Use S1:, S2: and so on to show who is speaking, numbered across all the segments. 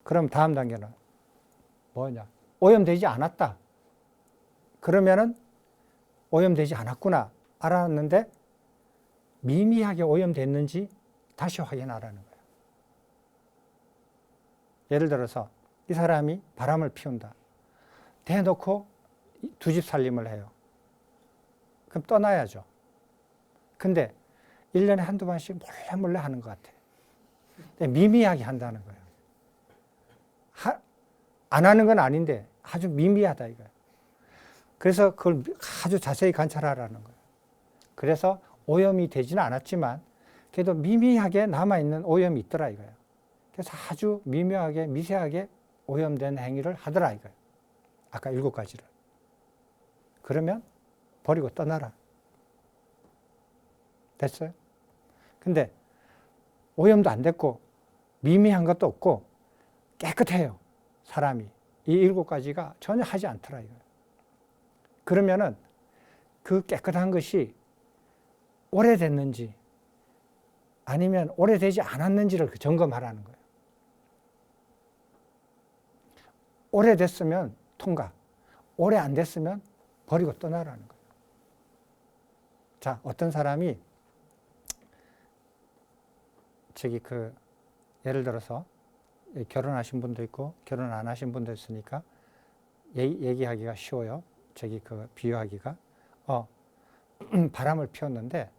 S1: 그럼 다음 단계는 뭐냐? 오염되지 않았다. 그러면은 오염되지 않았구나 알았는데 미미하게 오염됐는지 다시 확인하라는 거예요. 예를 들어서 이 사람이 바람을 피운다. 대놓고 두 집 살림을 해요. 그럼 떠나야죠. 근데 1년에 한두 번씩 몰래 하는 것 같아. 미미하게 한다는 거예요. 안 하는 건 아닌데 아주 미미하다 이거예요. 그래서 그걸 아주 자세히 관찰하라는 거예요. 그래서 오염이 되지는 않았지만 그래도 미미하게 남아있는 오염이 있더라 이거예요. 그래서 아주 미묘하게 미세하게 오염된 행위를 하더라 이거예요. 아까 7가지를. 그러면 버리고 떠나라. 됐어요? 근데 오염도 안 됐고 미미한 것도 없고 깨끗해요. 사람이. 이 7가지가 전혀 하지 않더라 이거예요. 그러면은 그 깨끗한 것이 오래됐는지 아니면 오래되지 않았는지를 점검하라는 거예요. 오래됐으면 통과, 오래 안 됐으면 버리고 떠나라는 거예요. 자, 어떤 사람이 예를 들어서 결혼하신 분도 있고 결혼 안 하신 분도 있으니까 얘기하기가 쉬워요. 비유하기가. 바람을 피웠는데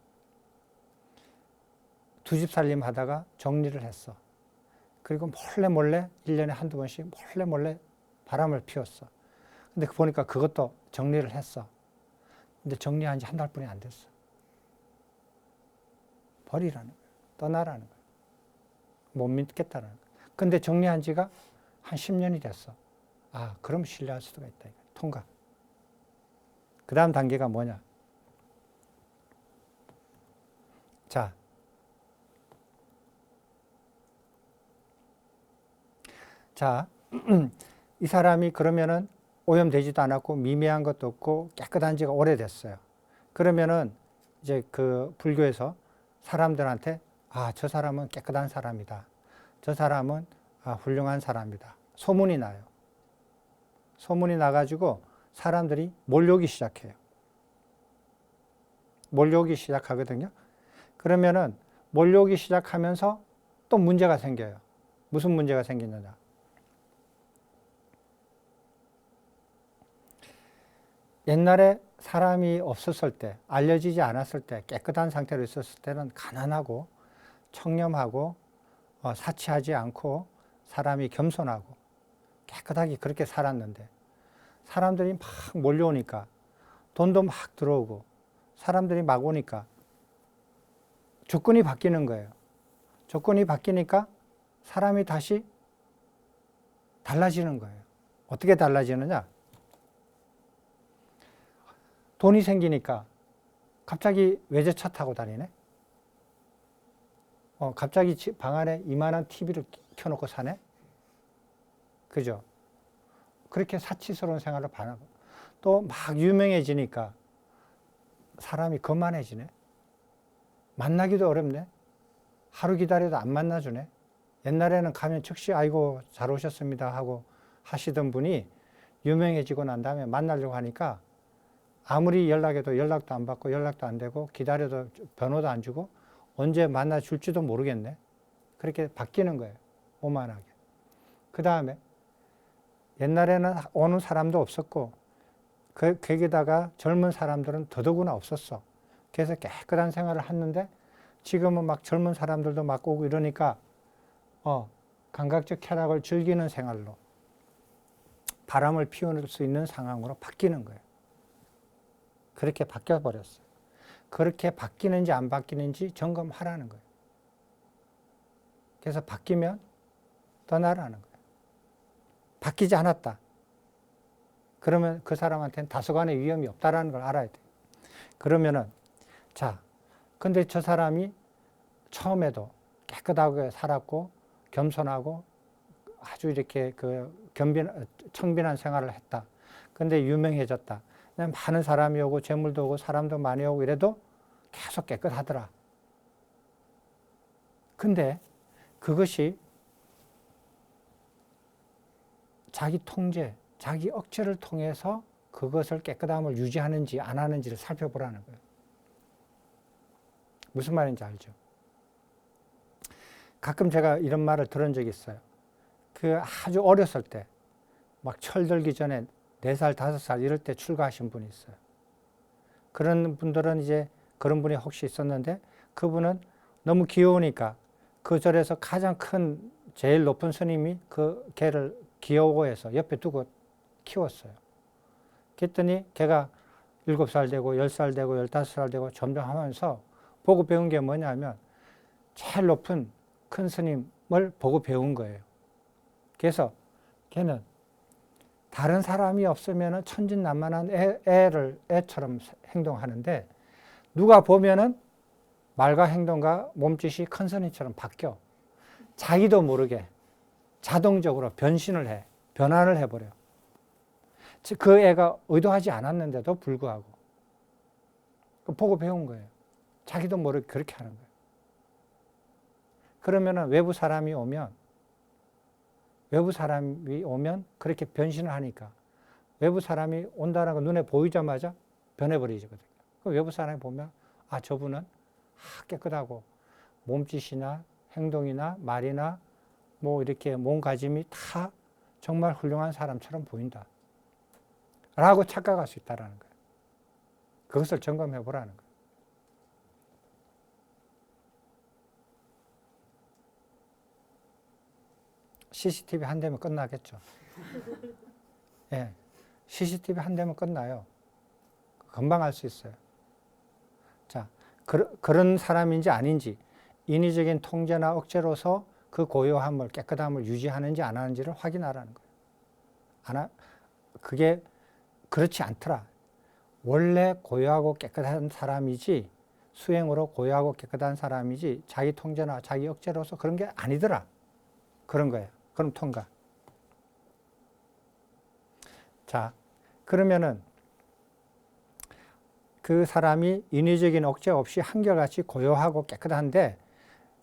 S1: 두 집 살림 하다가 정리를 했어. 그리고 몰래 1년에 한두 번씩 몰래 바람을 피웠어. 근데 보니까 그것도 정리를 했어. 근데 정리한 지 한 달뿐이 안 됐어. 버리라는 거예요. 떠나라는 거예요. 못 믿겠다는 거예요. 근데 정리한 지가 한 10년이 됐어. 그럼 신뢰할 수가 있다. 통과. 그 다음 단계가 뭐냐? 자, 이 사람이 그러면은 오염되지도 않았고 미미한 것도 없고 깨끗한 지가 오래됐어요. 그러면은 이제 그 불교에서 사람들한테 저 사람은 깨끗한 사람이다. 저 사람은 훌륭한 사람이다. 소문이 나요. 소문이 나가지고 사람들이 몰려오기 시작해요. 몰려오기 시작하거든요. 그러면은 몰려오기 시작하면서 또 문제가 생겨요. 무슨 문제가 생기느냐? 옛날에 사람이 없었을 때, 알려지지 않았을 때, 깨끗한 상태로 있었을 때는 가난하고 청렴하고 사치하지 않고 사람이 겸손하고 깨끗하게 그렇게 살았는데 사람들이 막 몰려오니까 돈도 막 들어오고 사람들이 막 오니까 조건이 바뀌는 거예요. 조건이 바뀌니까 사람이 다시 달라지는 거예요. 어떻게 달라지느냐? 돈이 생기니까 갑자기 외제차 타고 다니네? 갑자기 방 안에 이만한 TV를 켜놓고 사네? 그죠? 그렇게 사치스러운 생활을 반하고 또 막 유명해지니까 사람이 거만해지네? 만나기도 어렵네? 하루 기다려도 안 만나주네? 옛날에는 가면 즉시 아이고 잘 오셨습니다 하고 하시던 분이 유명해지고 난 다음에 만나려고 하니까 아무리 연락해도 연락도 안 받고 연락도 안 되고 기다려도 번호도 안 주고 언제 만나줄지도 모르겠네. 그렇게 바뀌는 거예요. 오만하게. 그 다음에 옛날에는 오는 사람도 없었고 거기다가 젊은 사람들은 더더구나 없었어. 그래서 깨끗한 생활을 했는데 지금은 막 젊은 사람들도 막 오고 이러니까 감각적 쾌락을 즐기는 생활로 바람을 피울 수 있는 상황으로 바뀌는 거예요. 그렇게 바뀌어버렸어요. 그렇게 바뀌는지 안 바뀌는지 점검하라는 거예요. 그래서 바뀌면 떠나라는 거예요. 바뀌지 않았다. 그러면 그 사람한테는 다소간의 위험이 없다라는 걸 알아야 돼요. 그러면은, 근데 저 사람이 처음에도 깨끗하게 살았고, 겸손하고, 아주 이렇게 청빈한 생활을 했다. 근데 유명해졌다. 많은 사람이 오고 재물도 오고 사람도 많이 오고 이래도 계속 깨끗하더라. 근데 그것이 자기 통제, 자기 억제를 통해서 그것을 깨끗함을 유지하는지 안 하는지를 살펴보라는 거예요. 무슨 말인지 알죠? 가끔 제가 이런 말을 들은 적이 있어요. 그 아주 어렸을 때, 막 철들기 전에 4살, 5살 이럴 때 출가하신 분이 있어요. 그런 분들은 이제 그런 분이 혹시 있었는데 그분은 너무 귀여우니까 그 절에서 가장 큰 제일 높은 스님이 그 개를 귀여워 해서 옆에 두고 키웠어요. 그랬더니 걔가 7살 되고 10살 되고 15살 되고 점점 하면서 보고 배운 게 뭐냐면 제일 높은 큰 스님을 보고 배운 거예요. 그래서 걔는 다른 사람이 없으면 천진난만한 애처럼 행동하는데 누가 보면은 말과 행동과 몸짓이 큰 스님처럼 바뀌어. 자기도 모르게 자동적으로 변신을 해. 변환을 해버려. 그 애가 의도하지 않았는데도 불구하고. 보고 배운 거예요. 자기도 모르게 그렇게 하는 거예요. 그러면은 외부 사람이 오면 그렇게 변신을 하니까 외부 사람이 온다는 거 눈에 보이자마자 변해버리거든요. 그 외부 사람이 보면 아, 저분은 깨끗하고 몸짓이나 행동이나 말이나 뭐 이렇게 몸가짐이 다 정말 훌륭한 사람처럼 보인다. 라고 착각할 수 있다는 거예요. 그것을 점검해 보라는 거예요. CCTV 한 대면 끝나겠죠. 예, CCTV 한 대면 끝나요. 금방 알 수 있어요. 자, 그런 사람인지 아닌지, 인위적인 통제나 억제로서 그 고요함을, 깨끗함을 유지하는지 안 하는지를 확인하라는 거예요. 그게 그렇지 않더라. 원래 고요하고 깨끗한 사람이지, 수행으로 고요하고 깨끗한 사람이지, 자기 통제나 자기 억제로서 그런 게 아니더라. 그런 거예요. 그럼 통과. 자, 그러면은 그 사람이 인위적인 억제 없이 한결같이 고요하고 깨끗한데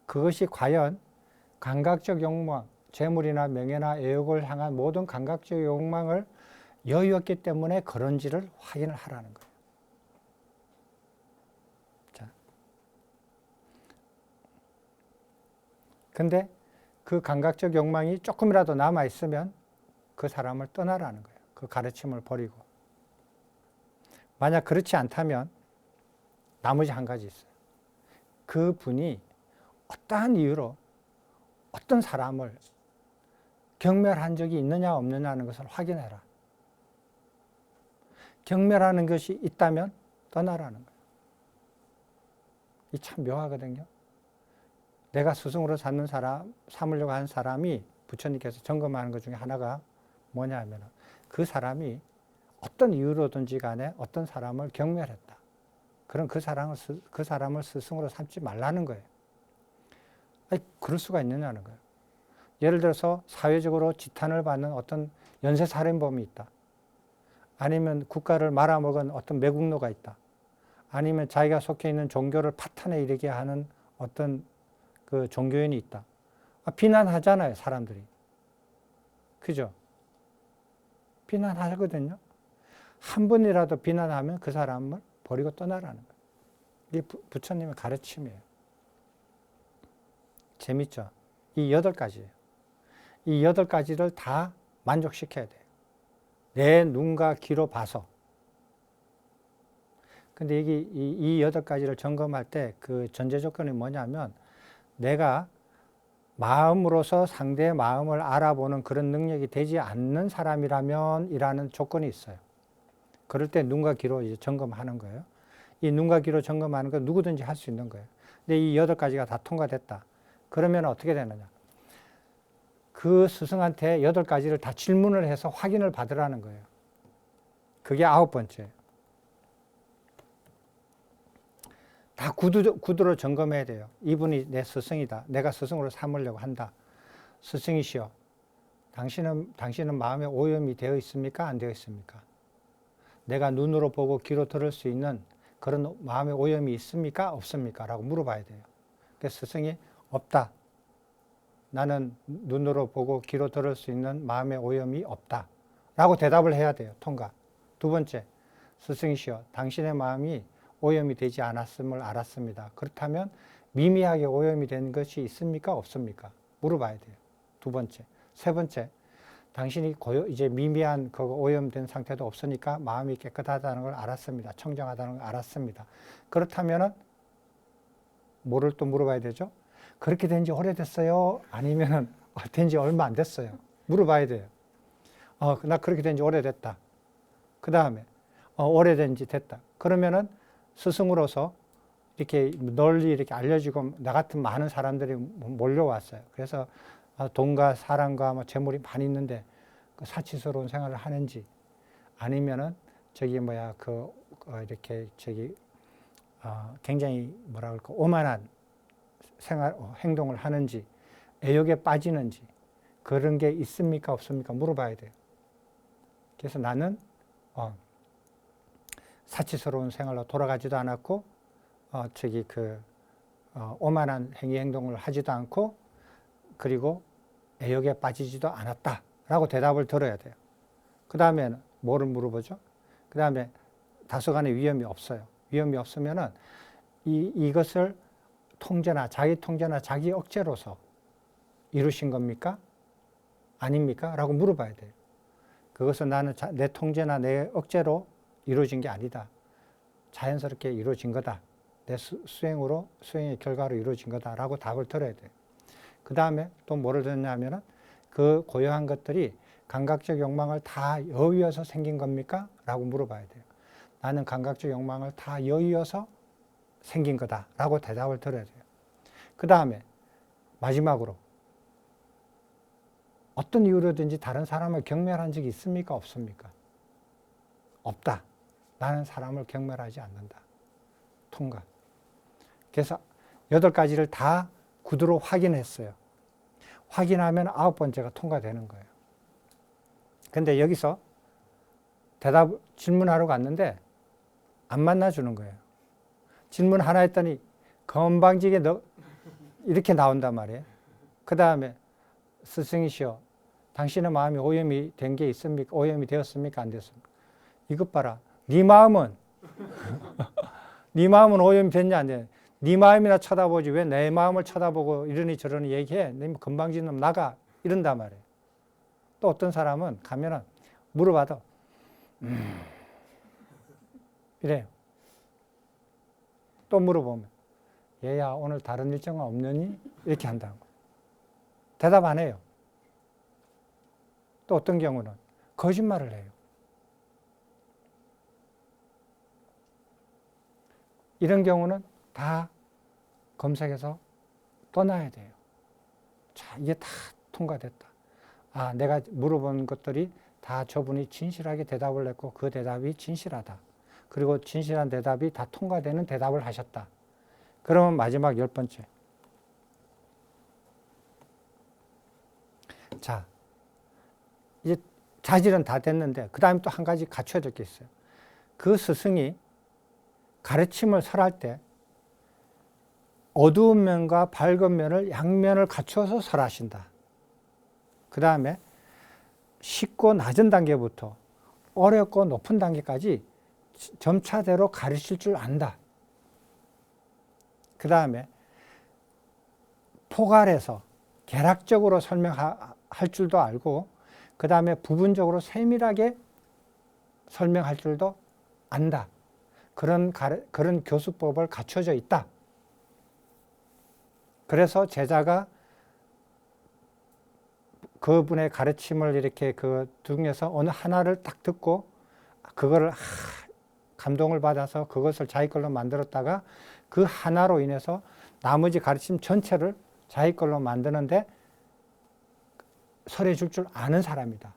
S1: 그것이 과연 감각적 욕망, 재물이나 명예나 애욕을 향한 모든 감각적 욕망을 여유였기 때문에 그런지를 확인을 하라는 거예요. 자, 근데 그 감각적 욕망이 조금이라도 남아있으면 그 사람을 떠나라는 거예요. 그 가르침을 버리고. 만약 그렇지 않다면 나머지 한 가지 있어요. 그 분이 어떠한 이유로 어떤 사람을 경멸한 적이 있느냐 없느냐는 것을 확인해라. 경멸하는 것이 있다면 떠나라는 거예요. 이 참 묘하거든요. 내가 스승으로 삼으려고 하는 사람이 부처님께서 점검하는 것 중에 하나가 뭐냐 하면 그 사람이 어떤 이유로든지 간에 어떤 사람을 경멸했다. 그럼 그 사람을 스승으로 삼지 말라는 거예요. 아니, 그럴 수가 있느냐는 거예요. 예를 들어서 사회적으로 지탄을 받는 어떤 연쇄살인범이 있다. 아니면 국가를 말아먹은 어떤 매국노가 있다. 아니면 자기가 속해 있는 종교를 파탄에 이르게 하는 어떤 그 종교인이 있다. 비난하잖아요, 사람들이. 그죠? 비난하거든요. 한 번이라도 비난하면 그 사람을 버리고 떠나라는 거예요. 이게 부처님의 가르침이에요. 재밌죠? 이 8가지예요. 이 8가지를 다 만족시켜야 돼요. 내 눈과 귀로 봐서. 근데 이 8가지를 점검할 때 그 전제 조건이 뭐냐면 내가 마음으로서 상대의 마음을 알아보는 그런 능력이 되지 않는 사람이라면 이라는 조건이 있어요. 그럴 때 눈과 귀로 이제 점검하는 거예요. 이 눈과 귀로 점검하는 건 누구든지 할 수 있는 거예요. 근데 이 8가지가 다 통과됐다. 그러면 어떻게 되느냐. 그 스승한테 8가지를 다 질문을 해서 확인을 받으라는 거예요. 그게 9번째예요. 다 구두로 점검해야 돼요. 이분이 내 스승이다. 내가 스승으로 삼으려고 한다. 스승이시여, 당신은 마음에 오염이 되어 있습니까? 안 되어 있습니까? 내가 눈으로 보고 귀로 들을 수 있는 그런 마음에 오염이 있습니까? 없습니까? 라고 물어봐야 돼요. 그래서 스승이 없다. 나는 눈으로 보고 귀로 들을 수 있는 마음의 오염이 없다 라고 대답을 해야 돼요. 통과. 두 번째, 스승이시여 당신의 마음이 오염이 되지 않았음을 알았습니다. 그렇다면 미미하게 오염이 된 것이 있습니까? 없습니까? 물어봐야 돼요. 두 번째. 세 번째, 당신이 이제 미미한 그 오염된 상태도 없으니까 마음이 깨끗하다는 걸 알았습니다. 청정하다는 걸 알았습니다. 그렇다면은 뭐를 또 물어봐야 되죠? 그렇게 된 지 오래됐어요? 아니면은 된 지 얼마 안 됐어요? 물어봐야 돼요. 나 그렇게 된 지 오래됐다. 그 다음에 오래된 지 됐다. 그러면은 스승으로서 이렇게 널리 이렇게 알려지고 나 같은 많은 사람들이 몰려왔어요. 그래서 돈과 사랑과 뭐 재물이 많이 있는데 그 사치스러운 생활을 하는지 아니면은 이렇게 굉장히 뭐라 그럴까 오만한 행동을 하는지 애욕에 빠지는지 그런 게 있습니까 없습니까 물어봐야 돼요. 그래서 나는 사치스러운 생활로 돌아가지도 않았고 오만한 행동을 하지도 않고 그리고 애욕에 빠지지도 않았다라고 대답을 들어야 돼요. 그 다음에는 뭐를 물어보죠? 그 다음에 다소간의 위험이 없어요. 위험이 없으면은 이것을 자기 통제나 자기 억제로서 이루신 겁니까? 아닙니까? 라고 물어봐야 돼요. 그것은 나는 내 통제나 내 억제로 이루어진 게 아니다. 자연스럽게 이루어진 거다. 내 수행의 결과로 이루어진 거다라고 답을 들어야 돼요. 그 다음에 또 뭐를 듣냐면은 그 고요한 것들이 감각적 욕망을 다 여위어서 생긴 겁니까? 라고 물어봐야 돼요. 나는 감각적 욕망을 다 여위어서 생긴 거다라고 대답을 들어야 돼요. 그 다음에 마지막으로 어떤 이유로든지 다른 사람을 경멸한 적이 있습니까? 없습니까? 없다. 나는 사람을 경멸하지 않는다. 통과. 그래서 8가지를 다 구두로 확인했어요. 확인하면 9번째가 통과되는 거예요. 근데 여기서 질문하러 갔는데 안 만나주는 거예요. 질문 하나 했더니 건방지게 이렇게 나온단 말이에요. 그 다음에 스승이시여 당신의 마음이 오염이 된 게 있습니까? 오염이 되었습니까? 안 되었습니까? 이것 봐라. 네 마음은 네 마음은 오염이 됐냐 안 됐냐. 네 마음이나 쳐다보지 왜 내 마음을 쳐다보고 이러니 저러니 얘기해. 네 건방진 놈 나가. 이런단 말이에요. 또 어떤 사람은 가면은 물어봐도 이래요. 또 물어보면 얘야 오늘 다른 일정은 없느니? 이렇게 한다고. 대답 안 해요. 또 어떤 경우는 거짓말을 해요. 이런 경우는 다 검색해서 떠나야 돼요. 자, 이게 다 통과됐다. 내가 물어본 것들이 다 저분이 진실하게 대답을 했고 그 대답이 진실하다. 그리고 진실한 대답이 다 통과되는 대답을 하셨다. 그러면 마지막 10번째. 자, 이제 자질은 다 됐는데 그 다음에 또 한 가지 갖춰야 될 게 있어요. 그 스승이 가르침을 설할 때 어두운 면과 밝은 면을 양면을 갖춰서 설하신다. 그 다음에 쉽고 낮은 단계부터 어렵고 높은 단계까지 점차대로 가르칠 줄 안다. 그 다음에 포괄해서 개략적으로 설명할 줄도 알고 그 다음에 부분적으로 세밀하게 설명할 줄도 안다. 그런 교수법을 갖춰져 있다. 그래서 제자가 그분의 가르침을 이렇게 그 중에서 어느 하나를 딱 듣고 그거를 감동을 받아서 그것을 자기 걸로 만들었다가 그 하나로 인해서 나머지 가르침 전체를 자기 걸로 만드는데 설해 줄 아는 사람이다.